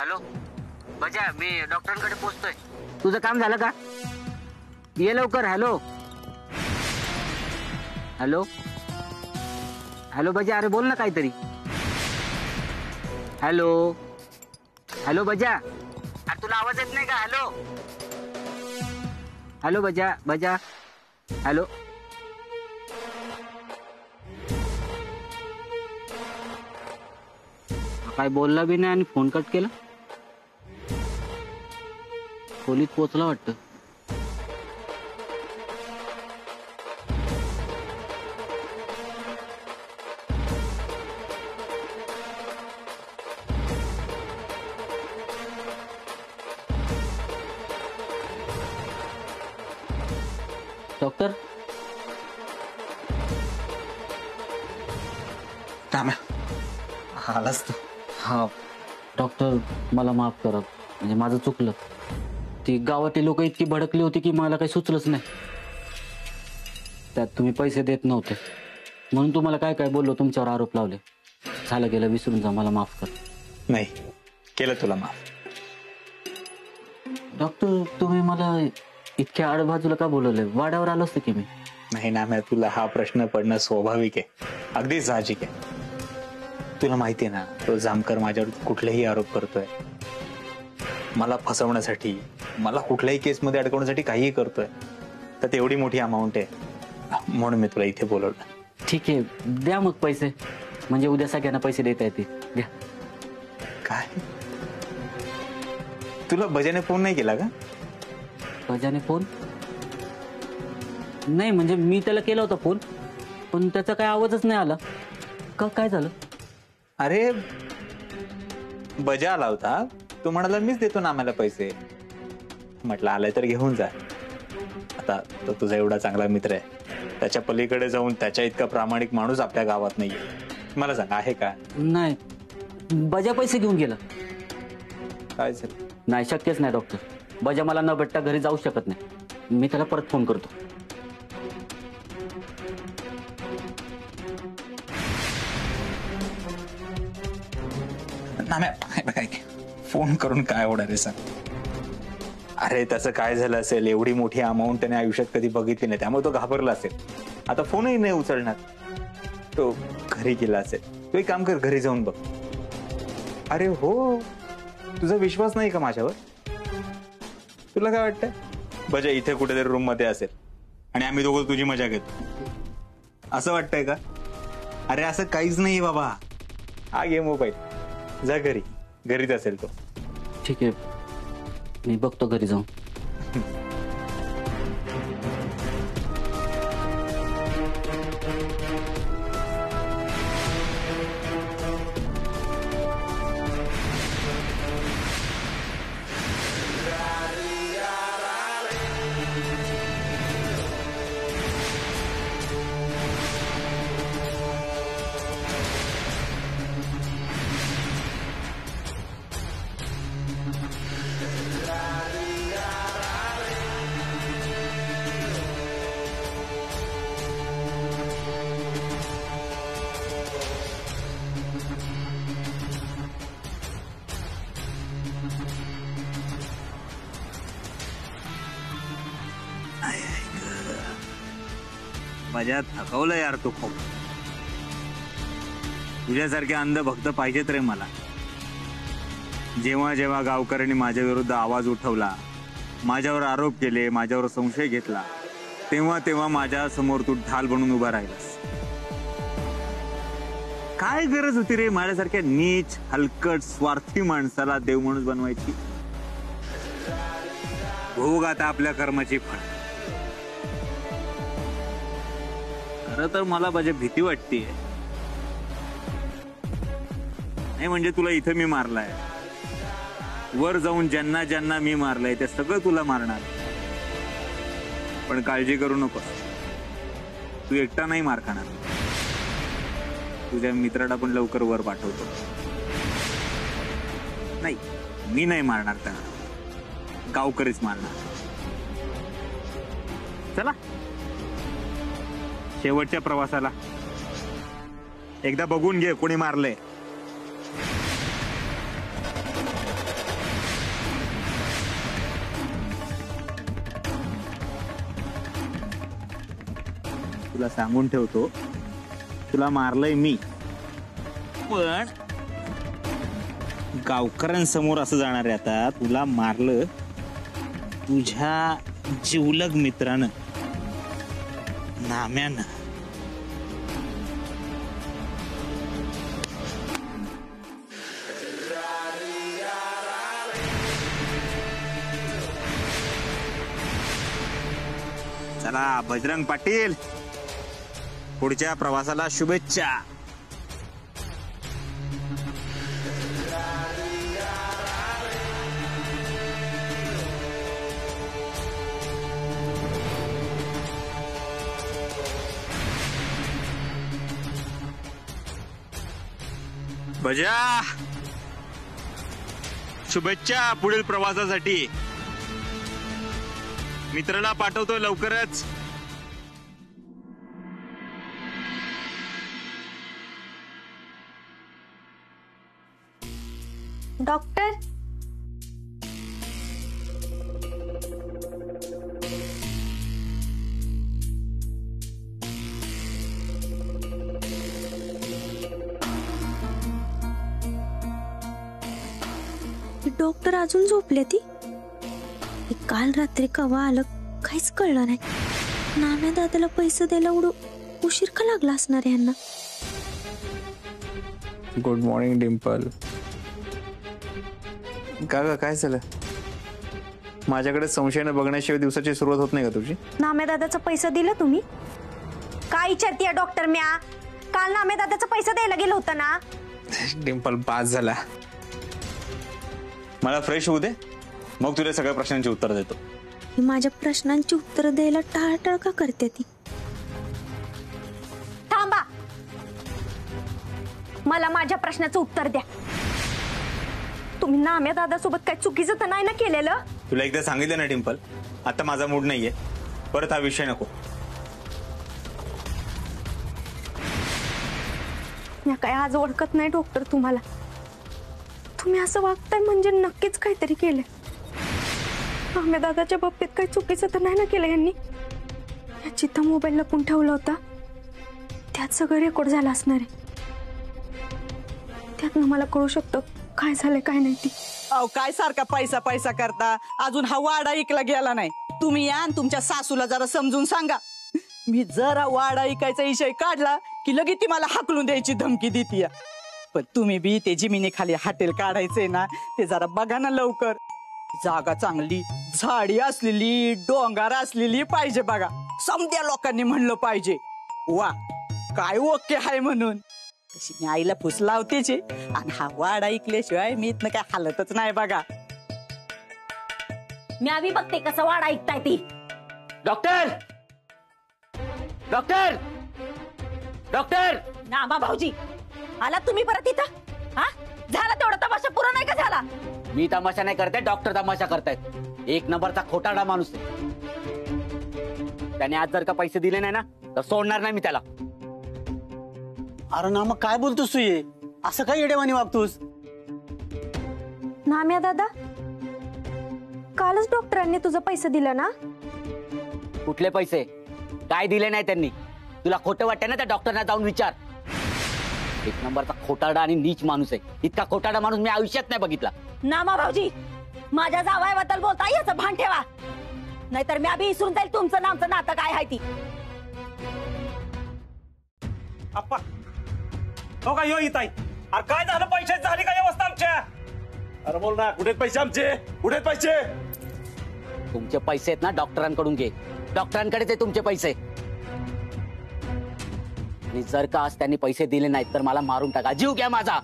Hello बजा, मी डॉक्टरांकडे पोहोचतोय. तुझं काम झालं का? ये लवकर. हॅलो हॅलो हॅलो बजा, अरे बोल ना काहीतरी. हॅलो हॅलो बजा, अरे तुला आवाज येत नाही का? हॅलो हॅलो बजा बजा, हॅलो. काय बोलला बी नाही आणि फोन कट केला. खोलीत पोचला वाटतं. डॉक्टर आलास तू? हा डॉक्टर, मला माफ करा. म्हणजे माझं चुकलं. ती गावातली लोक इतकी भडकली होती की मला काही सुचलंच नाही. त्यात तुम्ही पैसे देत नव्हते म्हणून तुम्हाला काय काय बोललो, तुमच्यावर आरोप लावले. झालं गेलं, विसरून जा. मला माफ कर. नाही केलं तुला माफ. डॉक्टर, तुम्ही मला इतक्या आडबाजूला का बोलवले? वाड्यावर आलो असतं की मी. नाही ना, मी तुला हा प्रश्न पडणं स्वाभाविक आहे, अगदी साहजिक आहे. तुला माहितीये ना, तो जामकर माझ्यावर कुठलेही आरोप करतोय, मला फसवण्यासाठी, मला कुठल्याही केसमध्ये अडकवण्यासाठी काहीही करतोय. तर एवढी मोठी अमाऊंट आहे म्हणून मी तुला इथे बोलवलं. ठीक आहे, द्या मग पैसे. म्हणजे उद्या सगळ्यांना पैसे देता येतील. द्या. काय तुला बजाने फोन नाही केला का? बजाने फोन नाही, म्हणजे मी त्याला केला होता फोन, पण त्याचा काय आवाजच नाही आला. काय झालं? अरे बजा आला होता, तो म्हणाला मीच देतो ना आम्हाला पैसे. म्हटलं आलाय तर घेऊन जा. आता तो तुझा एवढा चांगला मित्र आहे, त्याच्या पलीकडे जाऊन त्याच्या इतका प्रामाणिक माणूस आपल्या गावात नाहीये. मला सांग, आहे का? नाही, बजा पैसे घेऊन गेला. काय झालं? नाही, शक्यच नाही डॉक्टर. बजा मला न भेटता घरी जाऊ शकत नाही. मी त्याला परत फोन करतो. फोन करून काय होणार आहे सांग? अरे त्याचं काय झालं असेल, एवढी मोठी अमाऊंट त्याने आयुष्यात कधी बघितली नाही, त्यामुळे तो घाबरला असेल. आता फोनही नाही उचलणार. तो घरी गेला असेल. तू एक काम कर, घरी जाऊन बघ. अरे हो, तुझा विश्वास नाही का माझ्यावर? तुला काय वाटतं, बजा इथे कुठेतरी रूम मध्ये असेल आणि आम्ही दोघं तुझी मजा घेतो असं वाटतंय का? अरे असं काहीच नाही बाबा. हा घे मोबाईल, जा घरी. घरीच असेल तो. ठीक आहे, मी बघतो घरी जाऊन. माझ्या थकवलं यार तू खूप. तुझ्यासारखे अंध भक्त पाहिजेत रे मला. जेव्हा जेव्हा गावकऱ्यांनी माझ्या विरुद्ध आवाज उठवला, माझ्यावर आरोप केले, माझ्यावर संशय घेतला, तेव्हा तेव्हा माझ्या समोर तू ढाल बनून उभा राहिलास. काय गरज होती रे माझ्यासारख्या नीच, हलकट, स्वार्थी माणसाला देव माणूस बनवायची? भोग आता आपल्या कर्माची फळ. खरं तर मला माझी भीती वाटतेय. नाही म्हणजे तुला इथं मी मारलाय, वर जाऊन ज्यांना ज्यांना मी मारलंय ते सगळं तुला मारणार. पण काळजी करू नकोस, तू एकटा नाही मार खाणार. तुझ्या मित्राला पण लवकर वर पाठवतो. नाही, मी नाही मारणार त्यांना, गावकरीच मारणार. चला शेवटच्या प्रवासाला एकदा बघून घे कोणी मारलंय. तुला सांगून ठेवतो, तुला मारलंय मी, पण गावकऱ्यांसमोर असं जाणार आहे आता, तुला मारलं तुझ्या जिवलग मित्रानं, नाम्यानं. चला बजरंग पाटील, पुढच्या प्रवासाला शुभेच्छा. बजा, शुभेच्छा पुढील प्रवासासाठी. मित्राला पाठवतोय लवकरच. डॉक्टर, डॉक्टर अजून झोपले ती. काल रात्री कवा आलं काहीच कळलं नाही. नाम्या दादाला पैसे द्यायला उशीर का लागला असणार यांना. Good morning Dimple. का काय झालं? माझ्याकडे संशयानं बघण्याशिवाय दिवसाची सुरुवात होत नाही का तुझी? नाम्या दादाचा पैसा दिला तुम्ही? काय विचारतीये डॉक्टर म्या? काल नाम्या दादाचा पैसा द्यायला गेलो होता ना. डिम्पल पास झाला. मला फ्रेश होऊ दे, मग तुला सगळ्या प्रश्नांची उत्तर देतो. माझ्या प्रश्नांची उत्तर द्यायला टाळाटाळ का करते ती? थांबा, मला माझ्या प्रश्नाचं उत्तर द्या. तुम्ही नाम्या दादा सोबत काय चुकीचं तर नाही ना केलेलं? तुला एकदा सांगितलं ना डिम्पल, आता माझा मूड नाहीये, परत हा विषय नको. मी काय आज ओळखत नाही डॉक्टर तुम्हाला. तुम्ही असं वागताय म्हणजे नक्कीच काहीतरी केलंय. नाम्या दादाच्या बाबतीत काही चुकीचं तर नाही ना केलं यांनी? या जिथं मोबाईल लपून ठेवला होता त्यात सगळं रेकॉर्ड झालं असणार आहे. त्यातनं मला कळू शकतं काय झालंय काय नाही ती. अहो काय सारखा पैसा पैसा करता, अजून हा वाडा ऐकला गेला नाही. तुम्ही या आणि तुमच्या सासूला जरा समजून सांगा. मी जरा वाडा ऐकायचा विषय काढला की लगेच ती मला हाकलून द्यायची धमकी देतीय. पण तुम्ही बी ते जिमिनी खाली हॉटेल काढायचंय ना, ते जरा बघा ना लवकर. जागा चांगली, झाडी असलेली, डोंगर असलेली पाहिजे बघा. समद्या लोकांनी म्हणलं पाहिजे वा काय ओके हाय म्हणून. तशी मी आईला फुस लावतेच, आणि हा वाडा ऐकल्याशिवाय मी इथनं काय हालतच नाही बघा. मी आम्ही बघते कसं वाडा ऐकताय ती. Doctor, doctor, doctor. नामा भाऊजी, आला तुम्ही परत इथं? हा झाला तेवढा तमाशा पुरा नाही का झाला? मी तमाशा नाही करते, डॉक्टर तमाशा करतायत. एक नंबरचा खोटारडा माणूस आहे. त्याने आज जर का पैसे दिले नाही ना तर सोडणार नाही मी त्याला. अरे ना मग काय बोलतोस तू? ये असं काय येडेवानी वागतोस? नाम्या दादा, कालच डॉक्टरांनी तुझं पैसे दिलं ना? कुठले पैसे? काय दिले नाही त्यांनी? तुला खोटं वाटतं ना त्या डॉक्टरना जाऊन विचार. एक नंबरचा खोटारडा आणि नीच माणूस आहे. इतका खोटारडा माणूस मी आयुष्यात नाही बघितला. नामा भाऊजी, माझ्या जावयाबद्दल बोलता याचं भान ठेवा, नाहीतर मी आधी विसरून जाईल तुमचं नामचं नातं काय आहे ती. अप्पा हो का यो इताई? अरे काय झालं? पैशाची झाली काय अवस्था आमच्या? अरे बोल ना, कुठे पैसे आमचे? कुठे पैसे? तुमचे पैसे आहेत ना डॉक्टरांकडून घे. डॉक्टरांकडेच आहे तुमचे पैसे. आणि जर का आज त्यांनी पैसे दिले नाहीत तर मला मारून टाका, जीव घ्या माझा.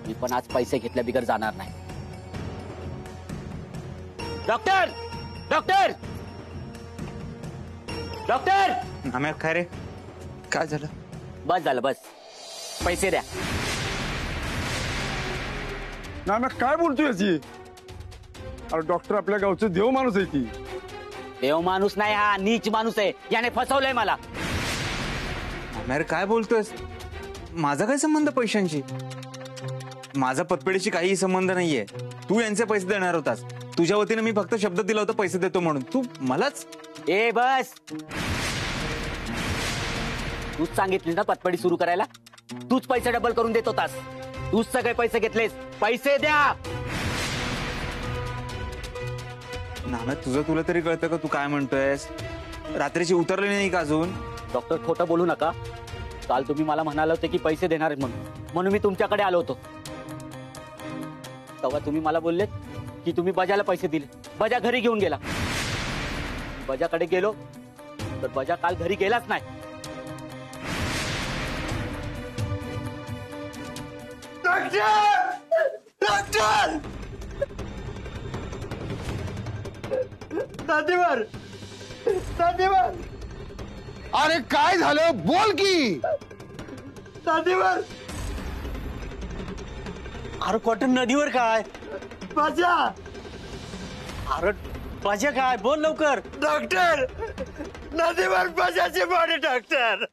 मी पण आज पैसे घेतल्या बिगर जाणार नाही. Doctor, doctor, doctor. नाम्या काय रे, काय झालं? बस झालं, बस. पैसे द्या. ना काय बोलतोय याची? अरे डॉक्टर आपल्या गावचे देव माणूस आहे की. देव माणूस नाही, हा नीच माणूस आहे. याने फसवलंय मला. नाम्या काय बोलतोयस? माझा काय संबंध पैशांशी? माझा पतपेढीशी काही संबंध नाहीये. तू यांचे पैसे देणार होतास. तुझ्या वतीने मी फक्त शब्द दिला होता पैसे देतो म्हणून. तू मलाच. ए बस. तूच सांगितली ना पतपडी सुरू करायला. तूच पैसे डबल करून देत होतास. तूच सगळे पैसे घेतलेस. पैसे द्या. नाना तुझं तुला तरी कळतं का तू काय म्हणतोयस? रात्रीची उतरली नाही का अजून? डॉक्टर खोटं बोलू नका. काल तुम्ही मला म्हणाले होते की पैसे देणार आहेत म्हणून मी तुमच्याकडे आलो होतो. तेव्हा तुम्ही मला बोललेत की तुम्ही बजाला पैसे दिले. बजा घरी घेऊन गेला. बजाकडे गेलो तर बजा काल घरी गेलाच नाही. अरे काय झालं बोल की. अरे कॉटन नदीवर काय माझ्या अरे बजा काय बोल लवकर. डॉक्टर नदीवर बजाची बॉडी डॉक्टर.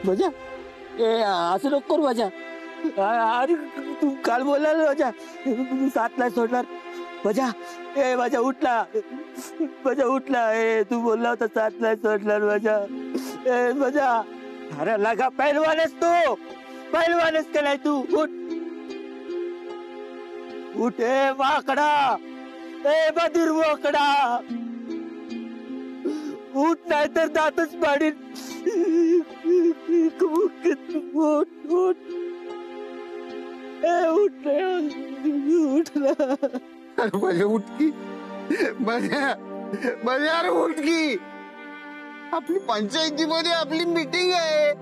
बजा असं नको करू. बजा अरे तू काल बोलला बजा 7 नाही सोडणार. बजा बजा उठला. बजा उठला. तू बोलला होता 7 नाही सोडणार. बजा बजा अरे लगा पहिलवानच तू. पहिलवानच केलाय तू. उठ उठ माकडा. बधीर मोकडा उठ नाही तर दातच पाडीन. उठ उठ उठ. अरे माझ्या उठकी माझ्या अरे उठकी. आपली पंचायतीमध्ये आपली मीटिंग आहे.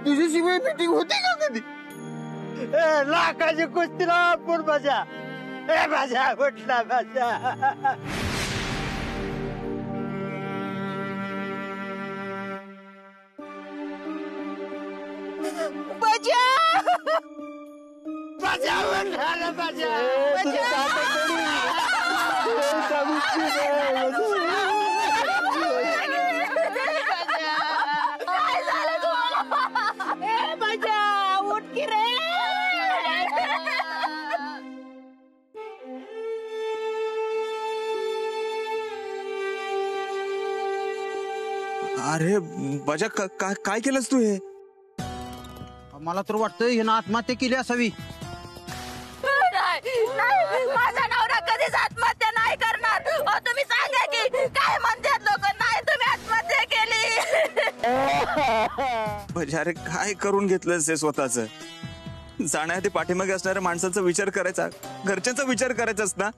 तुझ्याशिवाय मीटिंग होते का कधी? लाखाची कुस्तीला आपण माझ्या माझ्या उठला माझ्या. अरे बजा काय केलंस तू हे? मला तर वाटतं हिनं आत्महत्या केली असावी. माझा नवरा कधीच आत्महत्या नाही करणार. तुम्ही सांगा की काय म्हणतात लोक. नाही तुम्ही आत्महत्या केली. बजा अरे काय करून घेतलंस हे स्वतःच? जाण्याआधी पाठीमागे असणाऱ्या माणसाचा विचार करायचा. घरच्यांचा विचार करायचाच ना.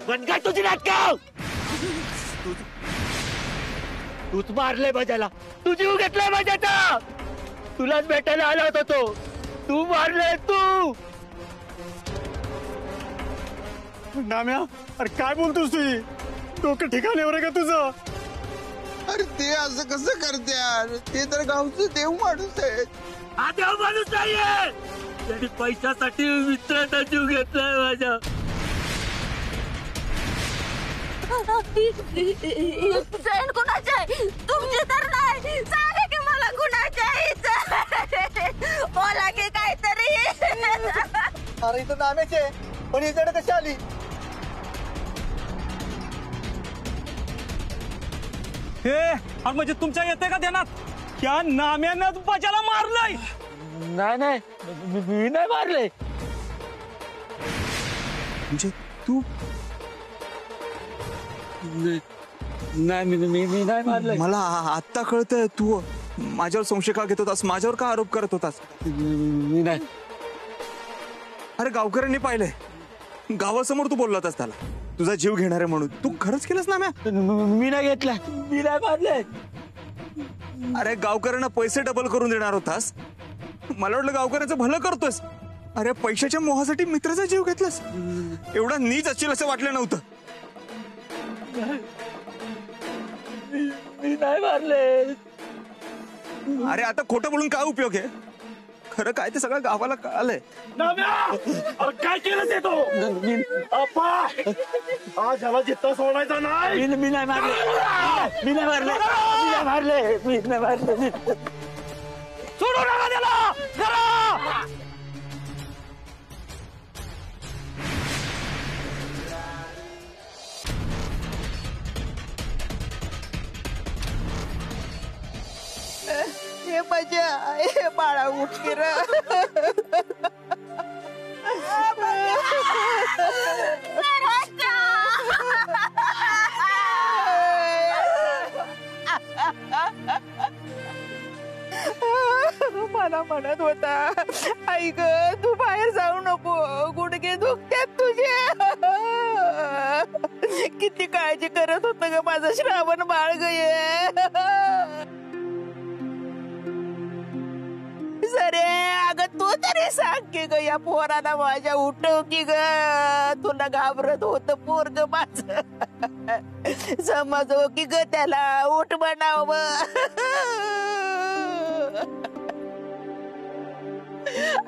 बंद कर तुझी नाटकं. तूच मारले बजाला. तू जीव घेतलाय बजाचा. तुलाच भेटायला आला होता तो. तू मारले तू. नाम्या अरे काय बोलतोस तू? डोकं ठिकाणीवर आहे का तुझं? अरे ते असं कसं करते यार? ते तर गावचं देव माणूस आहे. हा देव माणूस नाहीये. त्यांनी पैशासाठी मित्राचा जीव घेतलाय माझ्या. जैन कुणाचे आहे? तुमची तर नाही. सांगा की मला कुणाचे आहे? बोला की काहीतरी. अरे इथं नाम्याचे पण इकडे कशी आली? हे म्हणजे तुमच्या येते का ध्यानात? त्या नाम्यानं बजाला मारलंय. नाही मी नाही मारले. म्हणजे तू नाही मी नाही मारलंय. मला आत्ता कळतंय तू माझ्यावर संशय का घेत होतास, माझ्यावर का आरोप करत होतास. मी नाही. अरे गावकऱ्यांनी पाहिलंय, गावासमोर तू बोलला होतास त्याला तुझा जीव घेणार आहे म्हणून. तू खरंच केलंस ना म्या? मी नाही घेतला, मी नाही मारलंय. अरे गावकऱ्यांना पैसे डबल करून देणार होतास, मला वाटलं गावकऱ्यांचं भलं करतोस. अरे पैशाच्या मोहासाठी मित्राचा जीव घेतलास. एवढा नीच असेल असं वाटलं नव्हतं. मी नाही मारले. अरे आता खोटं बोलून काय उपयोग आहे, खरं काय ते सगळं गावाला कळालंय. अरे काय केलं ते तो अप्पा, आज ह्याला जित्ता सोडायचा नाही. मी नाही मारले, मी नाही मारले, मी नाही मारले, मी नाही मारले. सोडू नका त्याला. चला. हे मजा, हे बाळा उठ की र. मला म्हणत होता, आई ग तू बाहेर जाऊ नको, गुडघे दुखतात तुझे. किती काळजी करत होत ग माझं श्रावण बाळ ग. सरे अगं तू तरी सांग की ग या पोराला माझ्या उठव की ग. तुला घाबरत होत पोरग माझ, समजव की ग त्याला, उठ म्हणाव.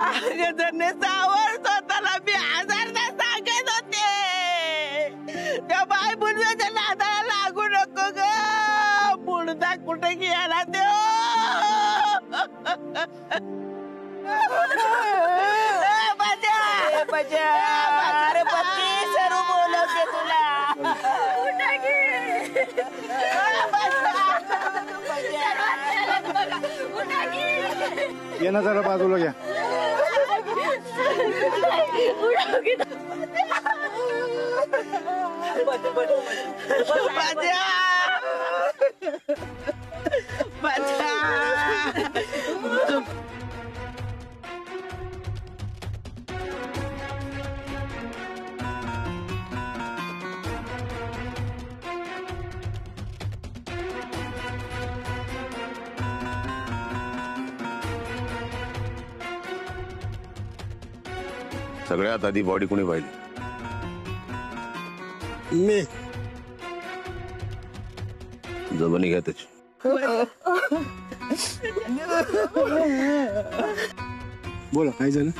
अगं जण सावर स्वतःला मी आजार सांगत होते. त्या बाय मुलगाच्या नादाला लागू नको ग. मुलगा कुठे गेला तो. अरे पत्ती सर्व बोलवते तुला. ये ना जरा बाजूला घ्या. सगळ्यात आधी बॉडी कोणी पाहिली? मी. जबानी घ्या त्याची. बोला काय झालं?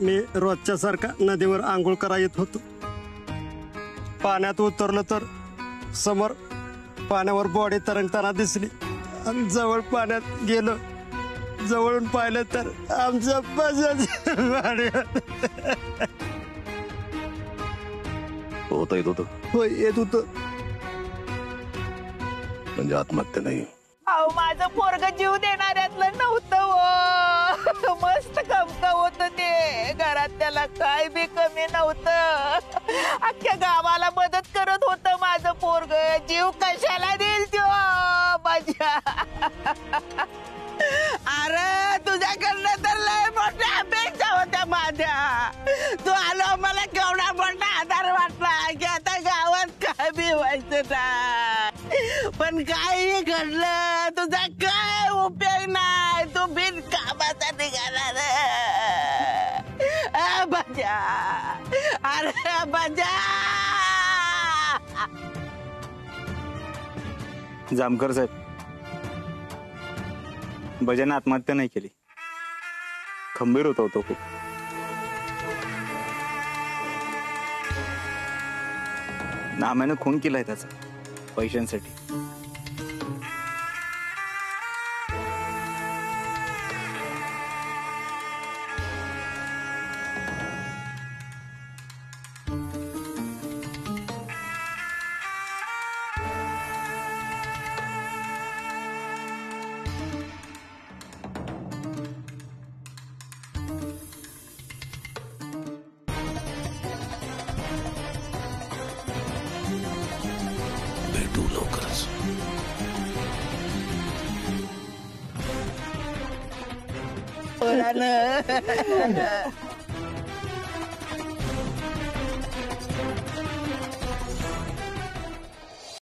मी रोजच्या सारखा नदीवर आंघोळ करा येत होतो. पाण्यात उतरलं तर समोर पाण्यावर बॉडी तरंगताना दिसली. आणि जवळ पाण्यात गेलो, जवळून पाहिलं तर आमच्या होता येत होतं. होय येत होत. म्हणजे आत्महत्या नाही. अहो माझं पोरग जीव देणाऱ्यातलं नव्हतं. मस्त कमका होत ते घरात, त्याला काय बी कमी नव्हतं. अख्ख्या गावाला मदत करत होत माझं पोरग. जीव कशाला देईल तो माझ्या. अरे तुझ्याकडनं तर लय मोठ्या अपेक्षा होत्या माझ्या. तू आलो मला केवढा मोठा आधार वाटला की आता गावात काय बी व्हायचं नाही. पण काही घडलं तुझा काय उपयोग नाही. तू बिन कामाचा निघाला रे बजा. अरे बजा. जामकर साहेब, भजन आत्महत्या नाही केली, खंबीर होता तो खूप. नाम्यानं खून केलाय त्याचा पैशांसाठी. भेटू लवकरच. पोरानं